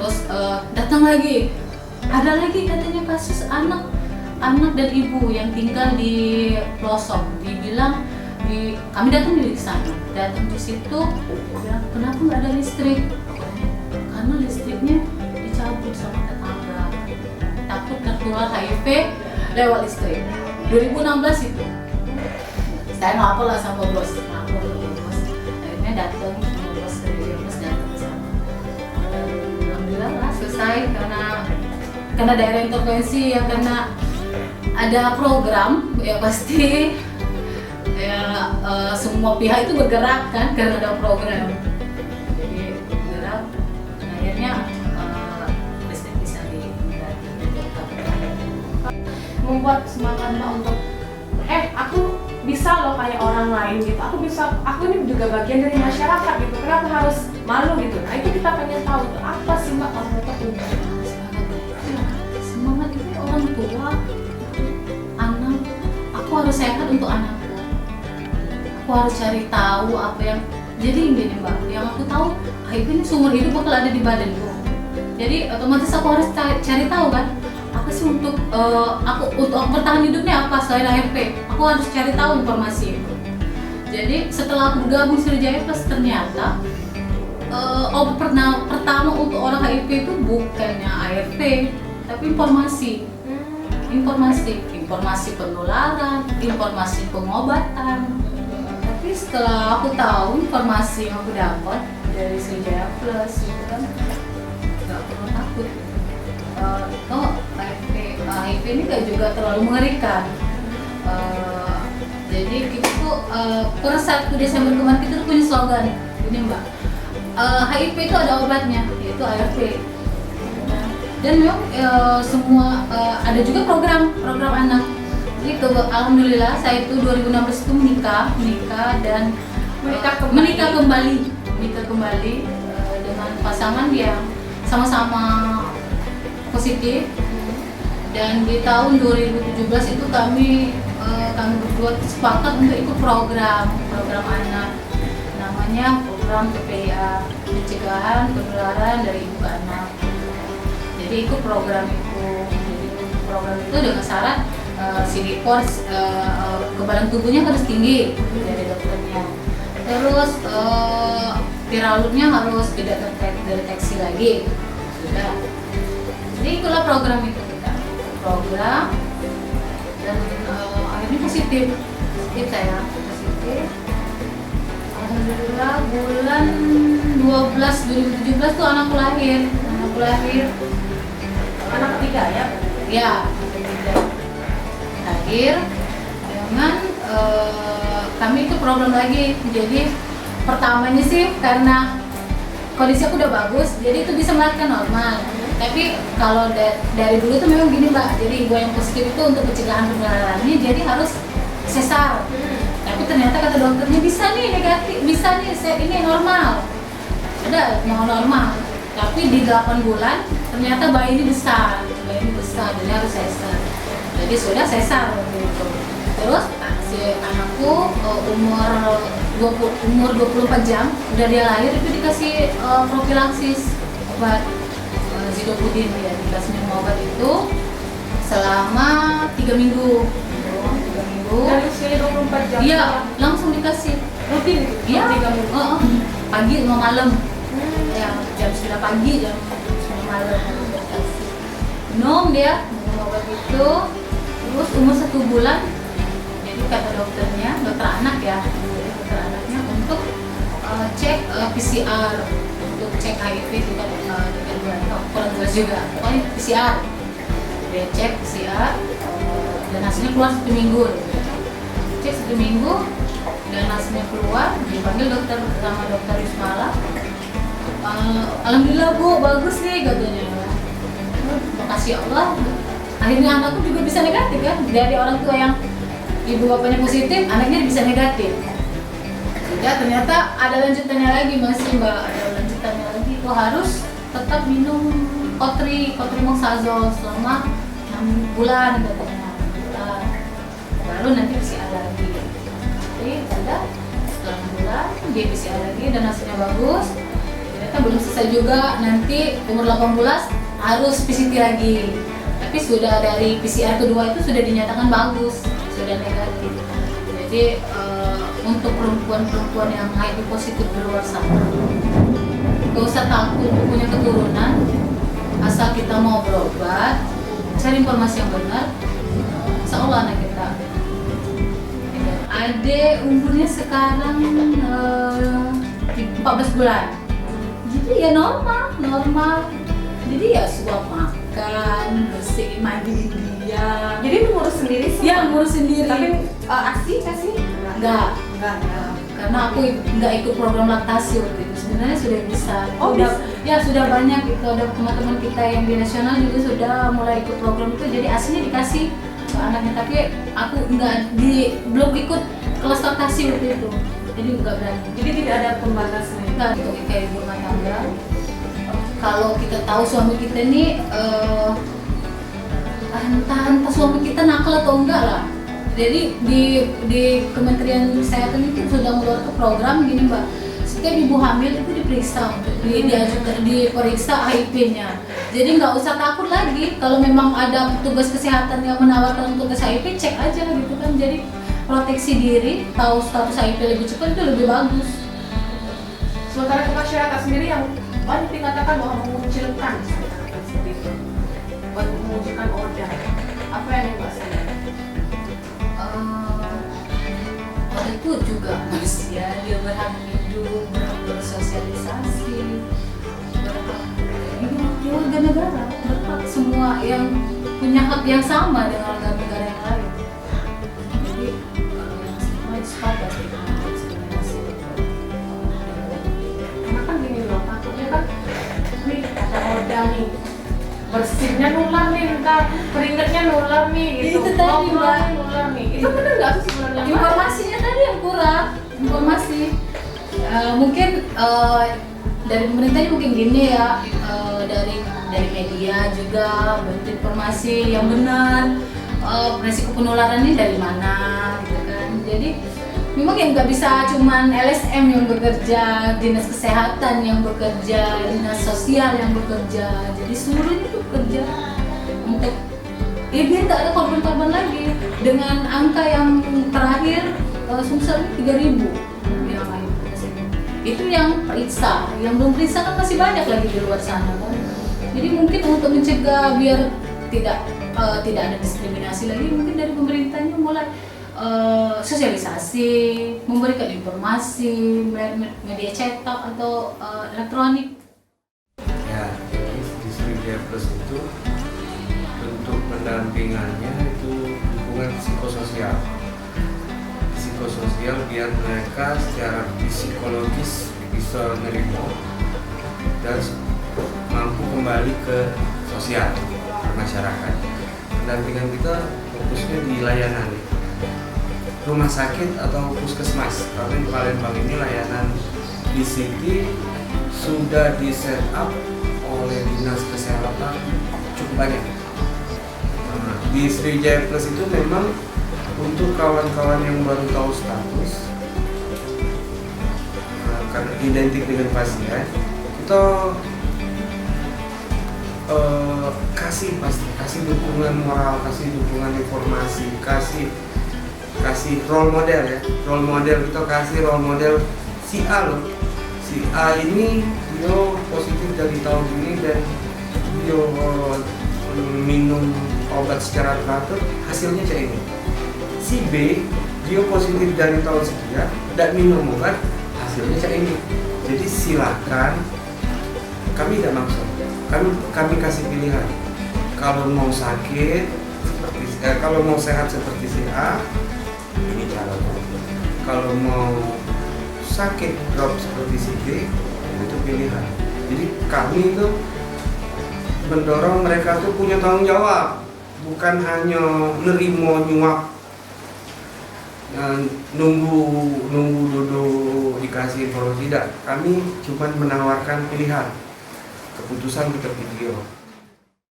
Terus datang lagi, ada lagi katanya kasus anak dan ibu yang tinggal di pelosok. Dibilang kami datang di sana, datang di situ, bilang kenapa nggak ada listrik? Karena listriknya dicabut sama tetangga, takut tertular HIV lewat listrik. 2016 itu. Saya ngapel lah sama bos, akhirnya datang sama bos datang ke sana. Alhamdulillah lah selesai karena daerah intervensi ya, karena ada program ya pasti ya semua pihak itu bergerak kan karena ada program. Jadi bergerak, akhirnya listrik bisa membuat semangat Mbak untuk aku bisa loh kayak orang lain gitu, aku ini juga bagian dari masyarakat gitu, kenapa harus malu gitu. Nah itu kita pengen tahu tuh apa sih Mbak kalau untuk semangat itu orang tua, anak, aku harus sehat untuk anakku, aku harus cari tahu apa yang jadi gini Mbak, yang aku tahu HIV ini seumur hidup bakal ada di badanku, jadi otomatis aku harus cari tahu kan apa sih untuk aku bertahan hidupnya apa selain ARV. Aku harus cari tahu informasi itu. Jadi setelah aku bergabung Sriwijaya Plus, ternyata obat pertama untuk orang HIV itu bukannya ARV, tapi informasi penularan, informasi pengobatan. Tapi setelah aku tahu informasi yang aku dapat dari Sriwijaya Plus itu kan nggak perlu takut. HIV ini kan juga terlalu mengerikan. Jadi kita tuh per 1 Desember kemarin kita tuh punya slogan ini Mbak, HIV itu ada obatnya, yaitu ARV. Dan memang semua ada juga program anak. Jadi alhamdulillah saya itu 2016 itu menikah dan menikah kembali dengan pasangan yang sama-sama positif. Dan di tahun 2017 itu kami berdua sepakat untuk ikut program anak, namanya program PPIA, pencegahan penularan dari ibu ke anak. Jadi ikut program itu dengan syarat CD4 kekebalan tubuhnya harus tinggi dari dokternya. Terus viral loadnya harus tidak terdeteksi lagi. Sudah. Jadi itulah program itu dan akhirnya positif saya. Alhamdulillah bulan 12 2017 tuh anakku lahir anak ketiga ya? Ya, lahir dengan kami itu program lagi. Jadi pertamanya sih karena kondisi aku udah bagus, jadi itu bisa melahirkan normal. Tapi kalau dari dulu tuh memang gini Mbak, jadi ibu yang positif itu untuk pencegahan penularannya jadi harus sesar. Tapi ternyata kata dokternya bisa nih negatif, bisa nih ini normal. Ada mau normal. Tapi di 8 bulan ternyata bayi ini besar, jadi harus sesar. Jadi sudah sesar gitu. Terus si anakku umur 24 jam udah dia lahir itu dikasih profilaksis obat Zidopudin ya, dikasih minum obat itu selama 3 minggu. Dari usia 24 jam? Iya, langsung dikasih. Rutin itu? Iya, pagi sama malam. Ya, jam 9 pagi, jam 9 malam dikasih. Minum dia, minum obat itu. Terus umur 1 bulan, jadi kata dokternya, dokter anak ya, dokter anaknya untuk cek PCR, untuk cek HIV itu kan kurang jelas juga, pokoknya PCR. Dia cek PCR dan hasilnya keluar 1 minggu. Cek 1 minggu dan hasilnya keluar, dipanggil dokter sama dokter Wismala. Alhamdulillah Bu, bagus nih katanya. Makasih Allah. Akhirnya anakku juga bisa negatif kan, dari orang tua yang ibu bapaknya positif, anaknya bisa negatif. Sudah, ternyata ada lanjutannya lagi masih Mbak, ada lanjutannya lagi. Itu harus tetap minum cotrimoxazole selama 6 bulan katanya, 6 bulan. Baru nanti PCR lagi. Jadi sudah setelah 6 bulan dia PCR lagi dan hasilnya bagus. Ternyata ternyata belum selesai juga, nanti umur 18 harus PCT lagi. Tapi sudah dari PCR kedua itu sudah dinyatakan bagus, sudah negatif. Jadi untuk perempuan-perempuan yang HIV positif di luar sana, gak usah takut punya keturunan, asal kita mau berobat, cari informasi yang benar, insya Allah anak kita. Adek umurnya sekarang 14 bulan, jadi ya normal. Jadi ya suap makan, bersih, mandi dia. Jadi lu ngurus sendiri sih? Ya ngurus sendiri. Tapi ASI kasih? Enggak. Karena aku nggak ikut program laktasi waktu itu. Sebenarnya sudah bisa. Oh, sudah, bisa. ya sudah banyak itu, ada teman-teman kita yang di nasional juga sudah mulai ikut program itu. Jadi asinya dikasih ke anaknya, tapi aku belum ikut kelas laktasi waktu itu. Jadi nggak berani. Jadi tidak ada pembatasan? Nggak, itu kayak ibu rumah tangga. Kalau kita tahu suami kita ini entah suami kita nakal atau enggak lah. Jadi di Kementerian Kesehatan itu sudah mengeluarkan program gini Mbak, setiap ibu hamil itu diperiksa, diperiksa HIV-nya. Jadi nggak usah takut lagi kalau memang ada petugas kesehatan yang menawarkan untuk tes HIV, cek aja gitu kan. Jadi proteksi diri, tahu status HIV lebih cepat itu lebih bagus. Sementara ke masyarakat sendiri yang banyak dikatakan bahwa mengucilkan seperti itu, mengucilkan organ, apa yang Mbak sadar? Itu juga manusia, dia berhak hidup, berhak bersosialisasi, berhak di warga negara, berhak semua yang punya hak yang sama dengan warga negara yang lain. Jadi yang semua sepakat dengan diskriminasi. Karena kan gini loh, takutnya kan nih ada organ nih, bersihnya nular nih, ntar keringetnya nular nih gitu. Itu tadi Mbak, nular nih. Itu benar nggak sih sebenarnya? informasinya tadi yang kurang, informasi. Mungkin dari pemerintahnya mungkin gini ya, dari media juga bentuk informasi yang benar, resiko penularan ini dari mana gitu kan. Jadi memang yang nggak bisa cuman LSM yang bekerja, dinas kesehatan yang bekerja, dinas sosial yang bekerja, jadi seluruhnya itu bekerja untuk biar nggak ada korban-korban lagi. Dengan angka yang terakhir Sumsel 3.000 yang lain. Itu yang periksa, yang belum periksa kan masih banyak lagi di luar sana kan. Jadi mungkin untuk mencegah biar tidak ada diskriminasi lagi, mungkin dari pemerintahnya mulai sosialisasi, memberikan informasi media cetak atau elektronik. Ya, jadi di Sriwijaya Plus itu bentuk pendampingannya itu dukungan psikososial biar mereka secara psikologis bisa nerima dan mampu kembali ke sosial, ke masyarakat. Pendampingan kita fokusnya di layanan rumah sakit atau puskesmas. Karena di Palembang ini layanan PCT sudah di set up oleh dinas kesehatan cukup banyak. Nah, di Sriwijaya Plus itu memang untuk kawan-kawan yang baru tahu status, karena identik dengan pasien, kita kasih dukungan moral, kasih dukungan informasi, kasih role model ya. Role model kita kasih role model si A loh. Si A ini dia positif dari tahun ini dan dia minum obat secara teratur, hasilnya kayak ini. Si B dia positif dari tahun sekian dan minum obat, hasilnya kayak ini. Jadi silakan, kami tidak maksa, kami kasih pilihan. Kalau mau sakit kalau mau sehat seperti si A, ini caranya. Kalau mau sakit drop seperti si B, itu pilihan. Jadi kami itu mendorong mereka tuh punya tanggung jawab, bukan hanya nerimo nyuap, nunggu duduk dikasih informasi. Tidak, kami cuma menawarkan pilihan, keputusan tetap di dia.